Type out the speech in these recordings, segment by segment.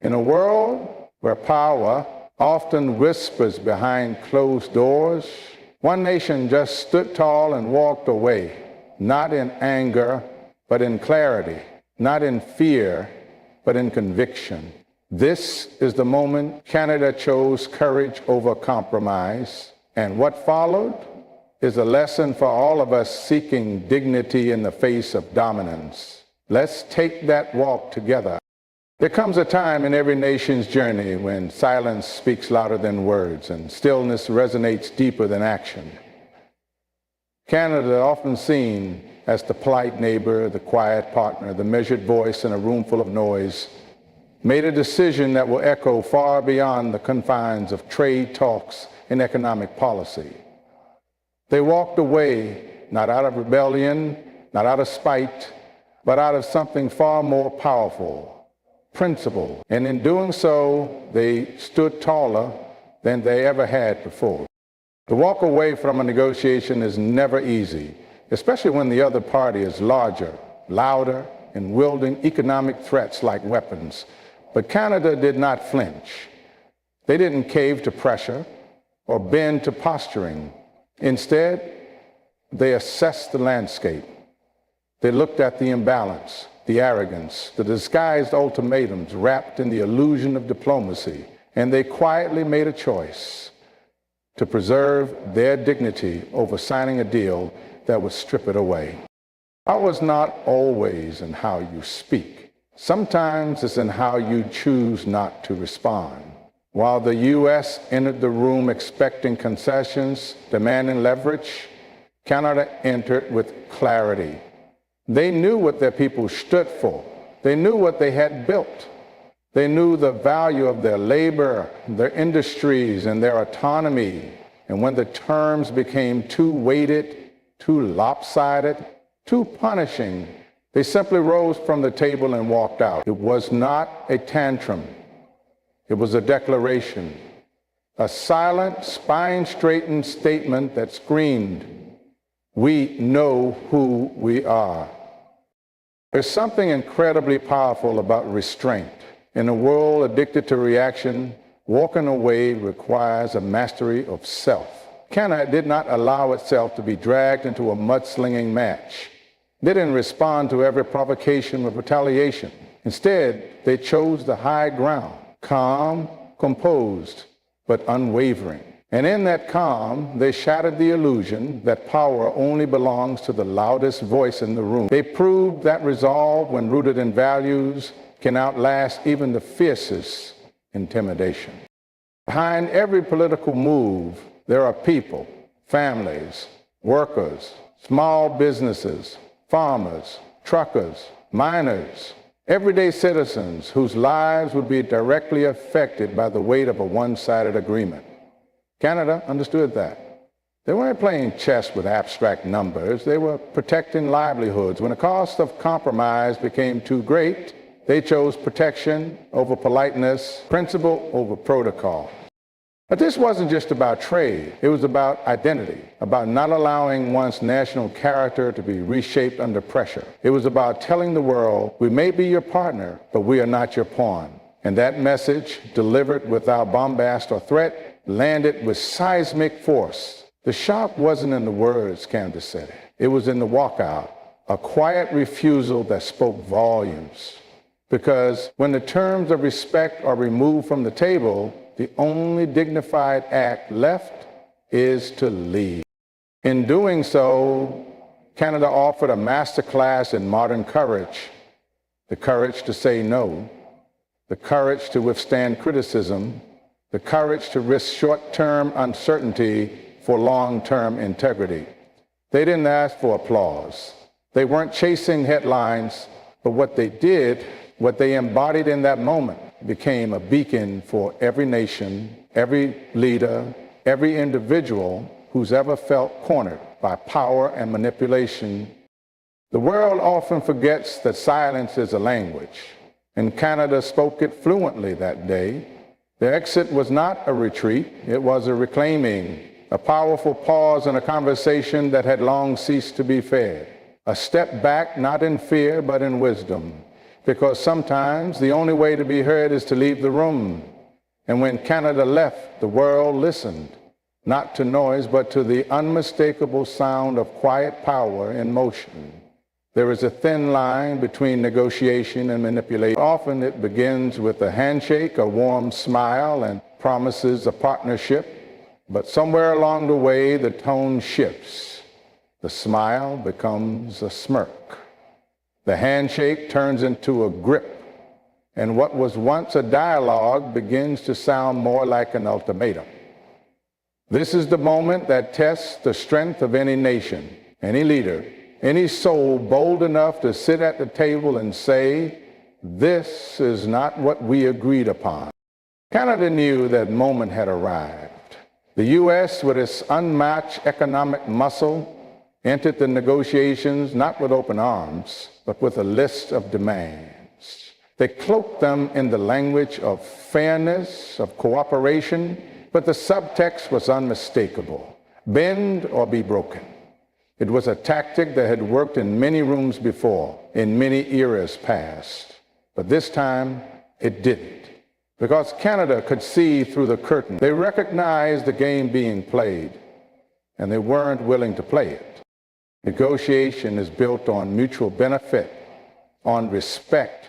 In a world where power often whispers behind closed doors, one nation just stood tall and walked away, not in anger, but in clarity, not in fear, but in conviction. This is the moment Canada chose courage over compromise, and what followed is a lesson for all of us seeking dignity in the face of dominance. Let's take that walk together. There comes a time in every nation's journey when silence speaks louder than words and stillness resonates deeper than action. Canada, often seen as the polite neighbor, the quiet partner, the measured voice in a room full of noise, made a decision that will echo far beyond the confines of trade talks and economic policy. They walked away not out of rebellion, not out of spite, but out of something far more powerful, principle. And in doing so, they stood taller than they ever had before. To walk away from a negotiation is never easy, especially when the other party is larger, louder, and wielding economic threats like weapons. But Canada did not flinch. They didn't cave to pressure or bend to posturing. Instead, they assessed the landscape. They looked at the imbalance, the arrogance, the disguised ultimatums wrapped in the illusion of diplomacy, and they quietly made a choice to preserve their dignity over signing a deal that would strip it away. Power is not always in how you speak. Sometimes it's in how you choose not to respond. While the U.S. entered the room expecting concessions, demanding leverage, Canada entered with clarity. They knew what their people stood for. They knew what they had built. They knew the value of their labor, their industries, and their autonomy. And when the terms became too weighted, too lopsided, too punishing, they simply rose from the table and walked out. It was not a tantrum. It was a declaration, a silent, spine-straightened statement that screamed, "We know who we are." There's something incredibly powerful about restraint. In a world addicted to reaction, walking away requires a mastery of self. Canada did not allow itself to be dragged into a mudslinging match. They didn't respond to every provocation with retaliation. Instead, they chose the high ground, calm, composed, but unwavering. And in that calm, they shattered the illusion that power only belongs to the loudest voice in the room. They proved that resolve, when rooted in values, can outlast even the fiercest intimidation. Behind every political move, there are people, families, workers, small businesses, farmers, truckers, miners, everyday citizens whose lives would be directly affected by the weight of a one-sided agreement. Canada understood that. They weren't playing chess with abstract numbers. They were protecting livelihoods. When the cost of compromise became too great, they chose protection over politeness, principle over protocol. But this wasn't just about trade. It was about identity, about not allowing one's national character to be reshaped under pressure. It was about telling the world, we may be your partner, but we are not your pawn. And that message, delivered without bombast or threat, landed with seismic force. The shock wasn't in the words, Candace said. It was in the walkout, a quiet refusal that spoke volumes. Because when the terms of respect are removed from the table, the only dignified act left is to leave. In doing so, Canada offered a masterclass in modern courage, the courage to say no, the courage to withstand criticism, the courage to risk short-term uncertainty for long-term integrity. They didn't ask for applause. They weren't chasing headlines, but what they did, what they embodied in that moment, became a beacon for every nation, every leader, every individual who's ever felt cornered by power and manipulation. The world often forgets that silence is a language, and Canada spoke it fluently that day. The exit was not a retreat, it was a reclaiming, a powerful pause in a conversation that had long ceased to be fair. A step back, not in fear, but in wisdom. because sometimes the only way to be heard is to leave the room. And when Canada left, the world listened, not to noise, but to the unmistakable sound of quiet power in motion. There is a thin line between negotiation and manipulation. Often it begins with a handshake, a warm smile, and promises a partnership. But somewhere along the way, the tone shifts. The smile becomes a smirk. The handshake turns into a grip. And what was once a dialogue begins to sound more like an ultimatum. This is the moment that tests the strength of any nation, any leader, any soul bold enough to sit at the table and say, "This is not what we agreed upon." Canada knew that moment had arrived. The U.S., with its unmatched economic muscle, entered the negotiations not with open arms, but with a list of demands. They cloaked them in the language of fairness, of cooperation, but the subtext was unmistakable: bend or be broken. It was a tactic that had worked in many rooms before, in many eras past. But this time, it didn't. Because Canada could see through the curtain. They recognized the game being played, and they weren't willing to play it. Negotiation is built on mutual benefit, on respect,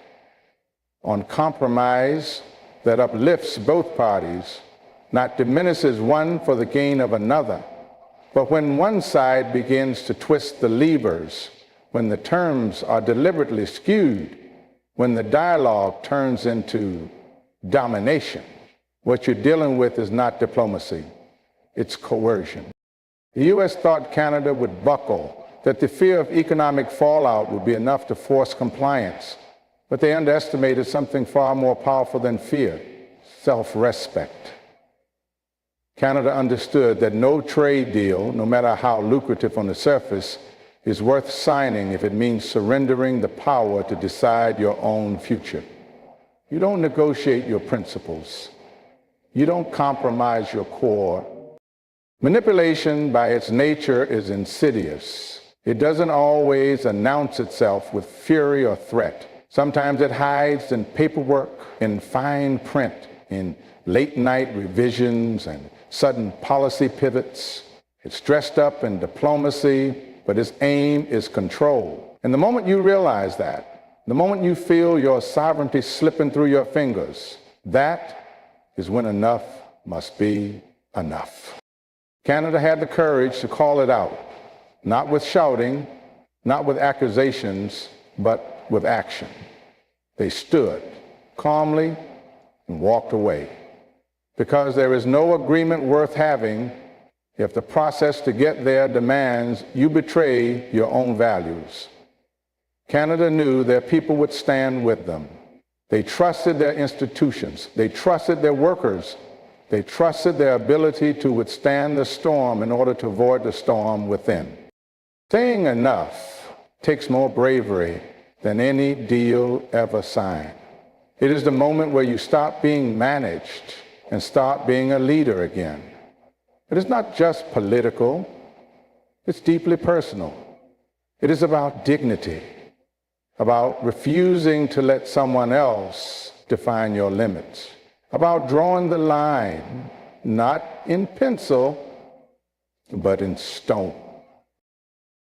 on compromise that uplifts both parties, not diminishes one for the gain of another. But when one side begins to twist the levers, when the terms are deliberately skewed, when the dialogue turns into domination, what you're dealing with is not diplomacy, it's coercion. The U.S. thought Canada would buckle, that the fear of economic fallout would be enough to force compliance. But they underestimated something far more powerful than fear: self-respect. Canada understood that no trade deal, no matter how lucrative on the surface, is worth signing if it means surrendering the power to decide your own future. You don't negotiate your principles. You don't compromise your core. Manipulation, by its nature, is insidious. It doesn't always announce itself with fury or threat. Sometimes it hides in paperwork, in fine print, in late-night revisions and sudden policy pivots. It's dressed up in diplomacy, but its aim is control. And the moment you realize that, the moment you feel your sovereignty slipping through your fingers, that is when enough must be enough. Canada had the courage to call it out, not with shouting, not with accusations, but with action. They stood calmly and walked away. Because there is no agreement worth having if the process to get there demands you betray your own values. Canada knew their people would stand with them. They trusted their institutions. They trusted their workers. They trusted their ability to withstand the storm in order to avoid the storm within. Saying enough takes more bravery than any deal ever signed. It is the moment where you stop being managed and start being a leader again. It is not just political, it's deeply personal. It is about dignity, about refusing to let someone else define your limits, about drawing the line, not in pencil, but in stone.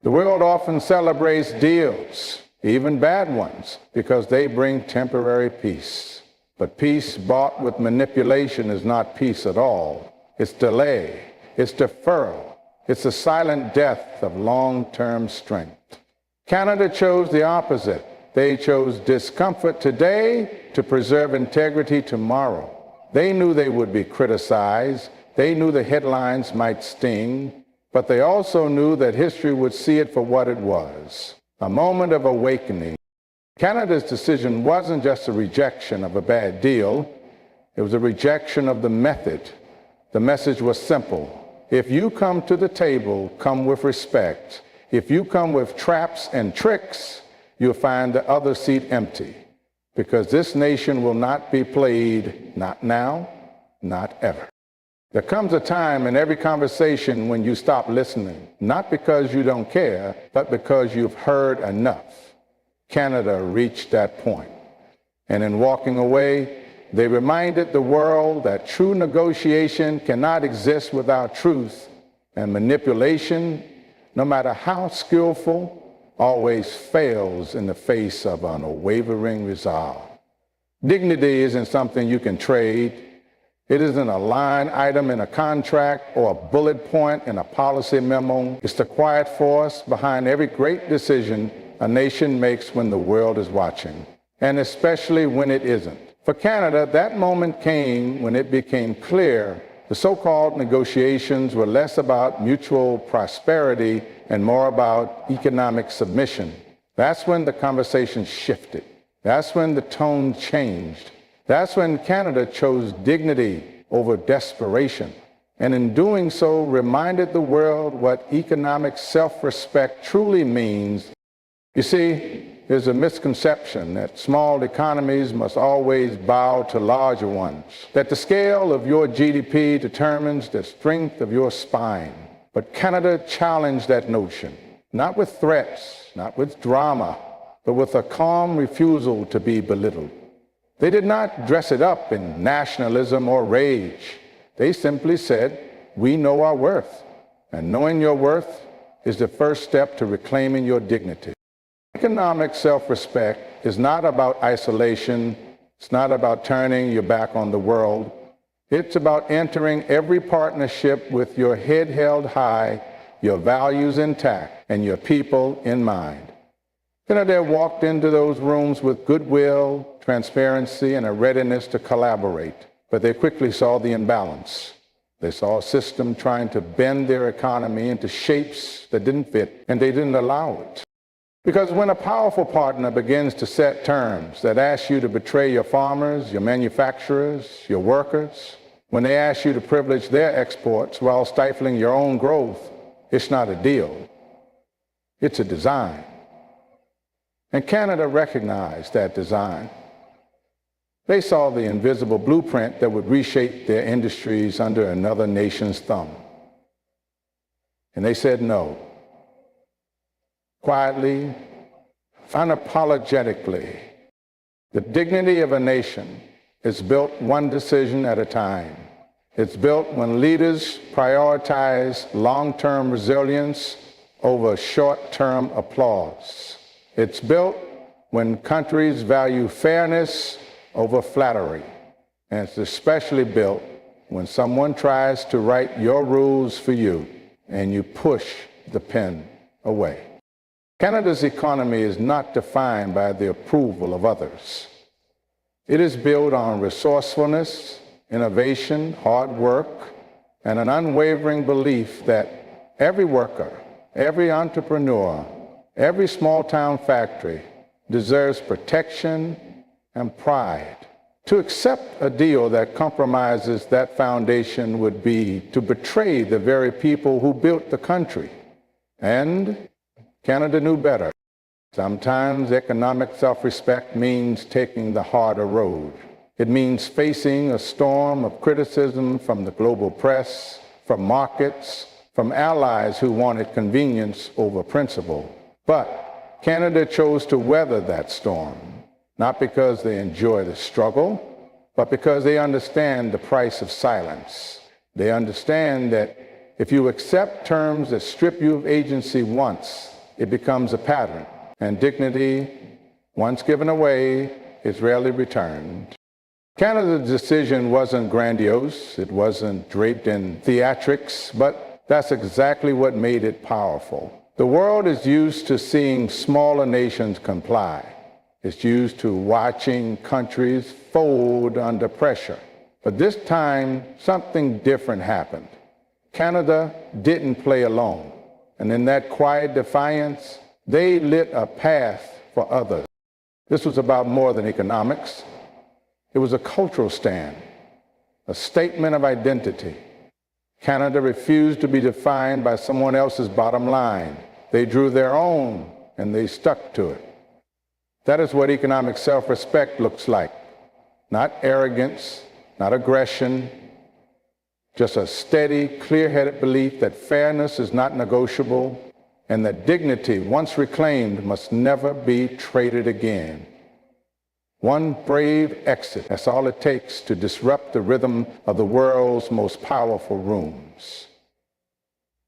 The world often celebrates deals, even bad ones, because they bring temporary peace. But peace bought with manipulation is not peace at all. It's delay, it's deferral, it's the silent death of long-term strength. Canada chose the opposite. They chose discomfort today to preserve integrity tomorrow. They knew they would be criticized. They knew the headlines might sting, but they also knew that history would see it for what it was, a moment of awakening. Canada's decision wasn't just a rejection of a bad deal. It was a rejection of the method. The message was simple. If you come to the table, come with respect. If you come with traps and tricks, you'll find the other seat empty. Because this nation will not be played, not now, not ever. There comes a time in every conversation when you stop listening, not because you don't care, but because you've heard enough. Canada reached that point. And in walking away, they reminded the world that true negotiation cannot exist without truth, and manipulation, no matter how skillful, always fails in the face of an unwavering resolve. Dignity isn't something you can trade. It isn't a line item in a contract or a bullet point in a policy memo. It's the quiet force behind every great decision a nation makes when the world is watching, and especially when it isn't. For Canada, that moment came when it became clear the so-called negotiations were less about mutual prosperity and more about economic submission. That's when the conversation shifted. That's when the tone changed. That's when Canada chose dignity over desperation, and in doing so reminded the world what economic self-respect truly means. You see, there's a misconception that small economies must always bow to larger ones, that the scale of your GDP determines the strength of your spine. But Canada challenged that notion, not with threats, not with drama, but with a calm refusal to be belittled. They did not dress it up in nationalism or rage. They simply said, we know our worth, and knowing your worth is the first step to reclaiming your dignity. Economic self-respect is not about isolation. It's not about turning your back on the world. It's about entering every partnership with your head held high, your values intact, and your people in mind. Canada walked into those rooms with goodwill, transparency, and a readiness to collaborate. But they quickly saw the imbalance. They saw a system trying to bend their economy into shapes that didn't fit, and they didn't allow it. Because when a powerful partner begins to set terms that ask you to betray your farmers, your manufacturers, your workers, when they ask you to privilege their exports while stifling your own growth, it's not a deal. It's a design. And Canada recognized that design. They saw the invisible blueprint that would reshape their industries under another nation's thumb. And they said no. Quietly, unapologetically. The dignity of a nation is built one decision at a time. It's built when leaders prioritize long-term resilience over short-term applause. It's built when countries value fairness over flattery. And it's especially built when someone tries to write your rules for you and you push the pen away. Canada's economy is not defined by the approval of others. It is built on resourcefulness, innovation, hard work, and an unwavering belief that every worker, every entrepreneur, every small-town factory deserves protection and pride. To accept a deal that compromises that foundation would be to betray the very people who built the country. And Canada knew better. Sometimes economic self-respect means taking the harder road. It means facing a storm of criticism from the global press, from markets, from allies who wanted convenience over principle. But Canada chose to weather that storm, not because they enjoy the struggle, but because they understand the price of silence. They understand that if you accept terms that strip you of agency once, it becomes a pattern, and dignity, once given away, is rarely returned. Canada's decision wasn't grandiose, it wasn't draped in theatrics, but that's exactly what made it powerful. The world is used to seeing smaller nations comply. It's used to watching countries fold under pressure. But this time, something different happened. Canada didn't play alone. And in that quiet defiance, they lit a path for others. This was about more than economics. It was a cultural stand, a statement of identity. Canada refused to be defined by someone else's bottom line. They drew their own, and they stuck to it. That is what economic self-respect looks like. Not arrogance, not aggression, just a steady, clear-headed belief that fairness is not negotiable and that dignity, once reclaimed, must never be traded again. One brave exit, that's all it takes to disrupt the rhythm of the world's most powerful rooms.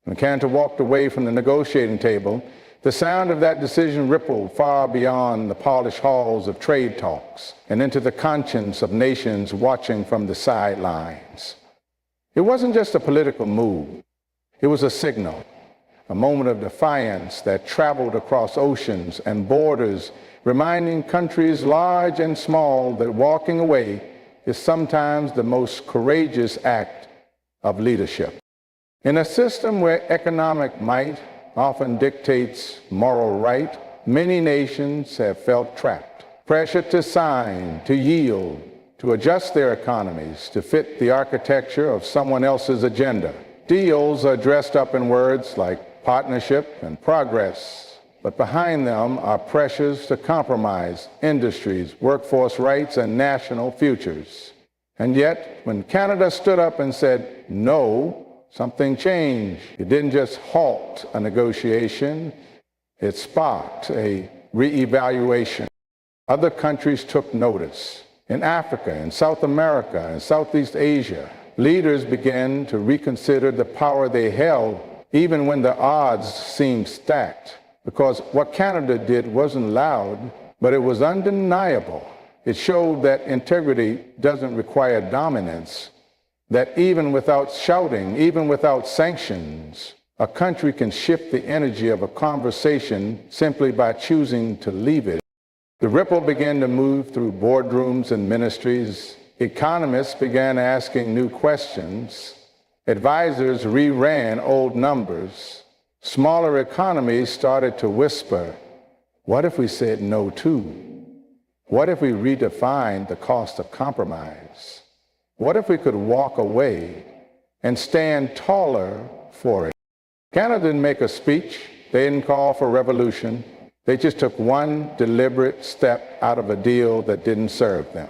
When Canada walked away from the negotiating table, the sound of that decision rippled far beyond the polished halls of trade talks and into the conscience of nations watching from the sidelines. It wasn't just a political move. It was a signal, a moment of defiance that traveled across oceans and borders, reminding countries large and small that walking away is sometimes the most courageous act of leadership. In a system where economic might often dictates moral right, many nations have felt trapped, pressured to sign, to yield, to adjust their economies to fit the architecture of someone else's agenda. Deals are dressed up in words like partnership and progress, but behind them are pressures to compromise industries, workforce rights, and national futures. And yet, when Canada stood up and said no, something changed. It didn't just halt a negotiation, it sparked a reevaluation. Other countries took notice. In Africa, in South America, and Southeast Asia, leaders began to reconsider the power they held, even when the odds seemed stacked. Because what Canada did wasn't loud, but it was undeniable. It showed that integrity doesn't require dominance, that even without shouting, even without sanctions, a country can shift the energy of a conversation simply by choosing to leave it. The ripple began to move through boardrooms and ministries. Economists began asking new questions. Advisors reran old numbers. Smaller economies started to whisper, what if we said no too? What if we redefined the cost of compromise? What if we could walk away and stand taller for it? Canada didn't make a speech. They didn't call for revolution. They just took one deliberate step out of a deal that didn't serve them.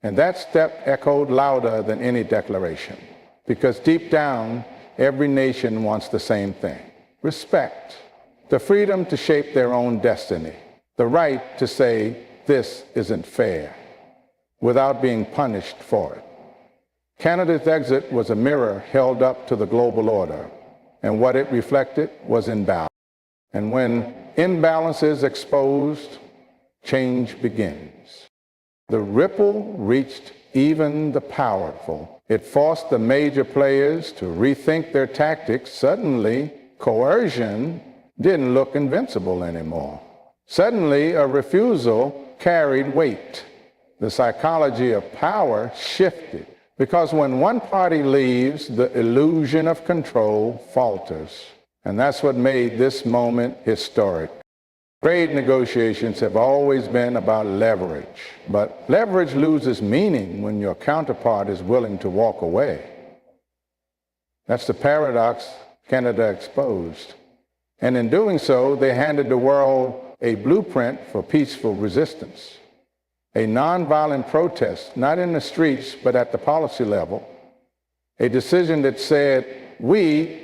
And that step echoed louder than any declaration. Because deep down, every nation wants the same thing. Respect. The freedom to shape their own destiny. The right to say, this isn't fair, without being punished for it. Canada's exit was a mirror held up to the global order, and what it reflected was imbalance. And when imbalance is exposed, change begins. The ripple reached even the powerful. It forced the major players to rethink their tactics. Suddenly, coercion didn't look invincible anymore. Suddenly, a refusal carried weight. The psychology of power shifted. Because when one party leaves, the illusion of control falters. And that's what made this moment historic. Trade negotiations have always been about leverage, but leverage loses meaning when your counterpart is willing to walk away. That's the paradox Canada exposed. And in doing so, they handed the world a blueprint for peaceful resistance. A nonviolent protest, not in the streets, but at the policy level. A decision that said, we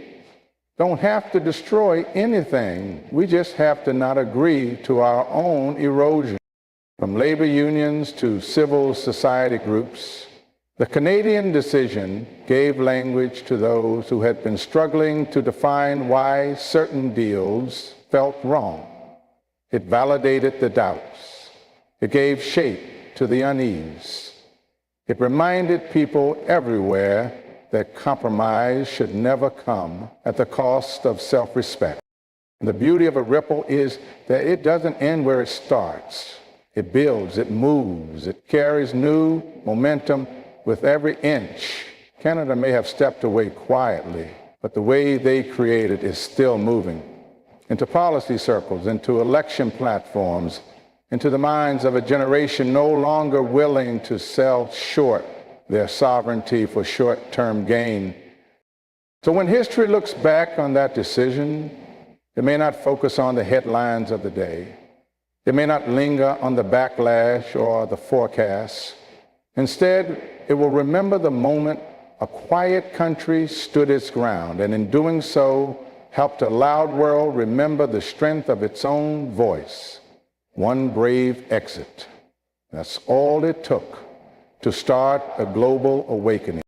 don't have to destroy anything. We just have to not agree to our own erosion. From labor unions to civil society groups, the Canadian decision gave language to those who had been struggling to define why certain deals felt wrong. It validated the doubts. It gave shape to the unease. It reminded people everywhere that compromise should never come at the cost of self-respect. The beauty of a ripple is that it doesn't end where it starts. It builds, it moves, it carries new momentum with every inch. Canada may have stepped away quietly, but the way they created is still moving into policy circles, into election platforms, into the minds of a generation no longer willing to sell short their sovereignty for short-term gain. So when history looks back on that decision, it may not focus on the headlines of the day. It may not linger on the backlash or the forecasts. Instead, it will remember the moment a quiet country stood its ground, and in doing so, helped a loud world remember the strength of its own voice. One brave exit, That's all it took to start a global awakening.